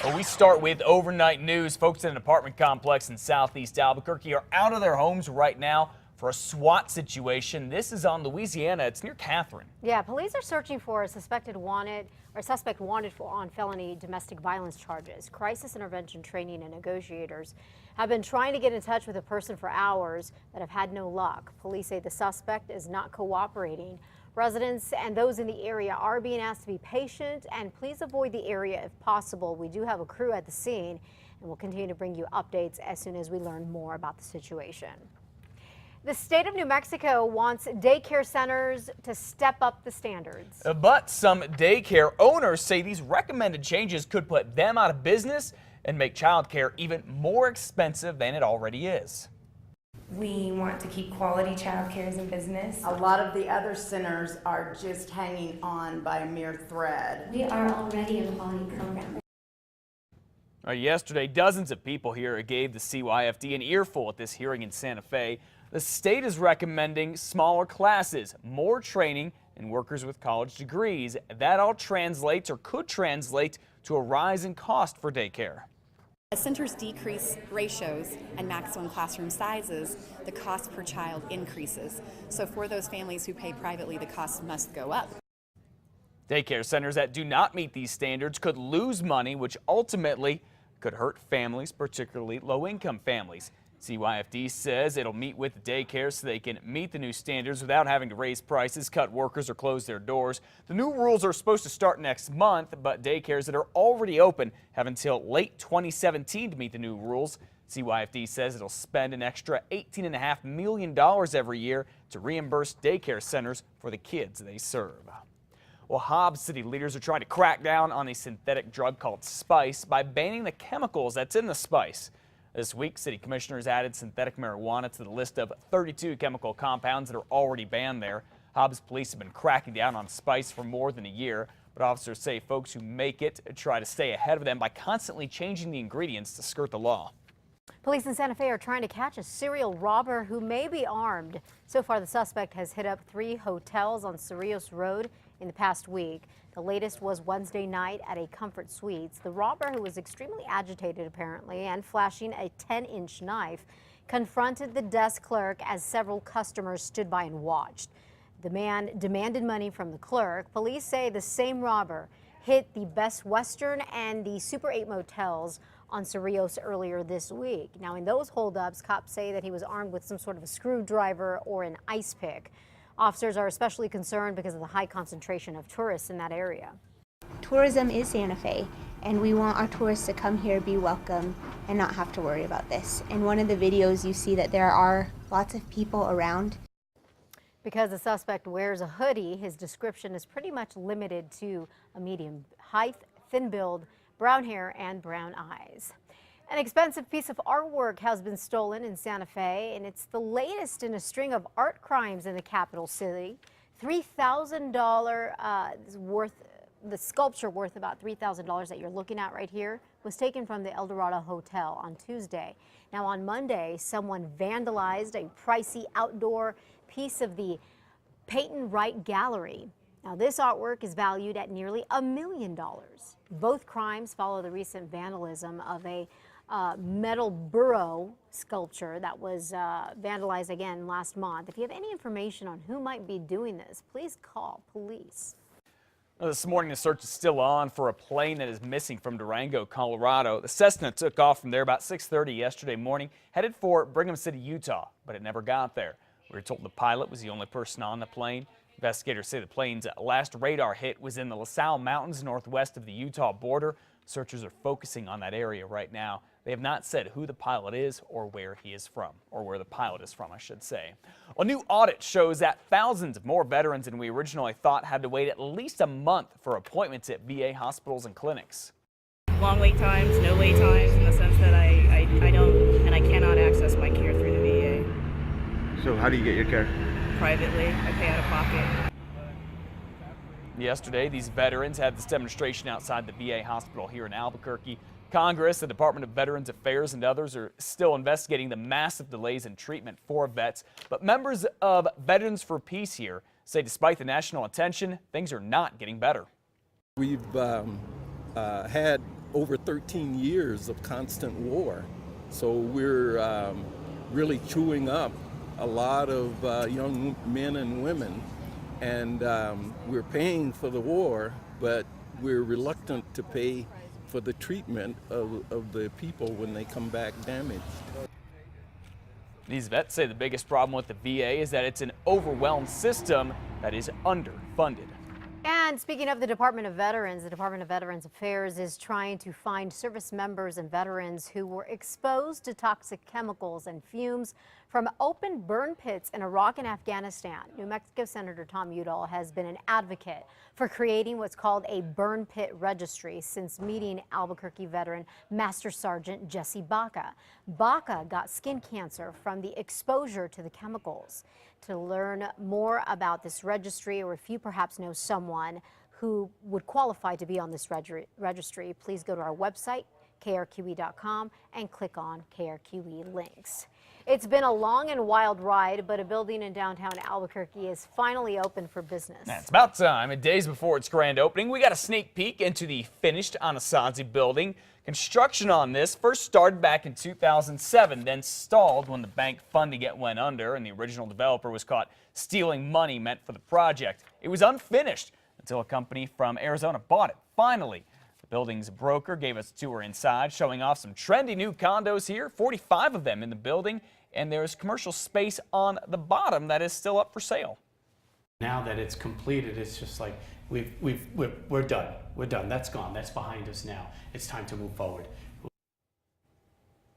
Well, we start with overnight news. Folks in an apartment complex in southeast Albuquerque are out of their homes right now for a SWAT situation. This is on Louisiana. It's near Catherine. Yeah, police are searching for a suspect wanted on felony domestic violence charges. Crisis intervention training and negotiators have been trying to get in touch with a person for hours but have had no luck. Police say the suspect is not cooperating. Residents and those in the area are being asked to be patient and please avoid the area if possible. We do have a crew at the scene and we'll continue to bring you updates as soon as we learn more about the situation. The state of New Mexico wants daycare centers to step up the standards. But some daycare owners say these recommended changes could put them out of business and make childcare even more expensive than it already is. We want to keep quality childcare in business. A lot of the other centers are just hanging on by a mere thread. We are already a quality program. Yesterday, dozens of people here gave the CYFD an earful at this hearing in Santa Fe. The state is recommending smaller classes, more training, and workers with college degrees. That all translates or could translate to a rise in cost for daycare. As centers decrease ratios and maximum classroom sizes, the cost per child increases. So for those families who pay privately, the cost must go up. Daycare centers that do not meet these standards could lose money, which ultimately could hurt families, particularly low-income families. CYFD says it'll meet with the daycare so they can meet the new standards without having to raise prices, cut workers, or close their doors. The new rules are supposed to start next month, but daycares that are already open have until late 2017 to meet the new rules. CYFD says it'll spend an extra $18.5 million every year to reimburse daycare centers for the kids they serve. Well, Hobbs City leaders are trying to crack down on a synthetic drug called spice by banning the chemicals that's in the spice. This week, city commissioners added synthetic marijuana to the list of 32 chemical compounds that are already banned there. Hobbs police have been cracking down on spice for more than a year, but officers say folks who make it try to stay ahead of them by constantly changing the ingredients to skirt the law. Police in Santa Fe are trying to catch a serial robber who may be armed. So far, the suspect has hit up 3 hotels on Cerrillos Road in the past week. The latest was Wednesday night at a Comfort Suites. The robber, who was extremely agitated apparently and flashing a 10-inch knife, confronted the desk clerk as several customers stood by and watched. The man demanded money from the clerk. Police say the same robber hit the Best Western and the Super 8 motels on Cerrillos earlier this week. Now, in those holdups, cops say that he was armed with some sort of a screwdriver or an ice pick. Officers are especially concerned because of the high concentration of tourists in that area. Tourism is Santa Fe, and we want our tourists to come here, be welcome, and not have to worry about this. In one of the videos, you see that there are lots of people around. Because the suspect wears a hoodie, his description is pretty much limited to a medium height, thin build, brown hair, and brown eyes. An expensive piece of artwork has been stolen in Santa Fe, and it's the latest in a string of art crimes in the capital city. $3,000 worth, the sculpture worth about $3,000 that you're looking at right here was taken from the El Dorado Hotel on Tuesday. Now on Monday, someone vandalized a pricey outdoor piece of the Peyton Wright Gallery. Now this artwork is valued at nearly $1 million. Both crimes follow the recent vandalism of a metal burrow sculpture that was vandalized again last month. If you have any information on who might be doing this, please call police. Well, this morning, the search is still on for a plane that is missing from Durango, Colorado. The Cessna took off from there about 6:30 yesterday morning, headed for Brigham City, Utah, but it never got there. We were told the pilot was the only person on the plane. Investigators say the plane's last radar hit was in the La Salle Mountains northwest of the Utah border. Searchers are focusing on that area right now. They have not said who the pilot is or where he is from, or where the pilot is from, I should say. A new audit shows that thousands more veterans than we originally thought had to wait at least a month for appointments at VA hospitals and clinics. Long wait times, no wait times, in the sense that I don't and I cannot access my care through the VA. So how do you get your care? Privately, I pay out of pocket. Yesterday, these veterans had this demonstration outside the VA hospital here in Albuquerque. Congress, the Department of Veterans Affairs, and others are still investigating the massive delays in treatment for vets. But members of Veterans for Peace here say despite the national attention, things are not getting better. We've had over 13 years of constant war. So we're really chewing up a lot of young men and women, and we're paying for the war, but we're reluctant to pay for the treatment of the people when they come back damaged. These vets say the biggest problem with the VA is that it's an overwhelmed system that is underfunded. And speaking of the Department of Veterans, the Department of Veterans Affairs is trying to find service members and veterans who were exposed to toxic chemicals and fumes from open burn pits in Iraq and Afghanistan. New Mexico Senator Tom Udall has been an advocate for creating what's called a burn pit registry since meeting Albuquerque veteran Master Sergeant Jesse Baca. Baca got skin cancer from the exposure to the chemicals. To learn more about this registry, or if you perhaps know someone who would qualify to be on this registry, please go to our website, krqe.com, and click on KRQE links. It's been a long and wild ride, but a building in downtown Albuquerque is finally open for business. It's about time. And days before its grand opening, we got a sneak peek into the finished Anasazi Building. Construction on this first started back in 2007, then stalled when the bank funding it went under and the original developer was caught stealing money meant for the project. It was unfinished until a company from Arizona bought it. Finally, the building's broker gave us a tour inside, showing off some trendy new condos here, 45 of them in the building, and there's commercial space on the bottom that is still up for sale. Now that it's completed, it's just like we're done. We're done. That's gone. That's behind us now. It's time to move forward.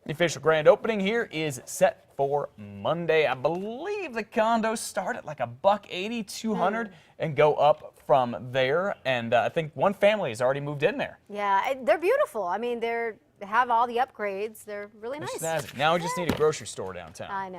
The official grand opening here is set for Monday. I believe the condos start at like $180, $200 and go up from there. And I think one family has already moved in there. Yeah, they're beautiful. I mean, they have all the upgrades. They're really nice. Now we just need a grocery store downtown. I know.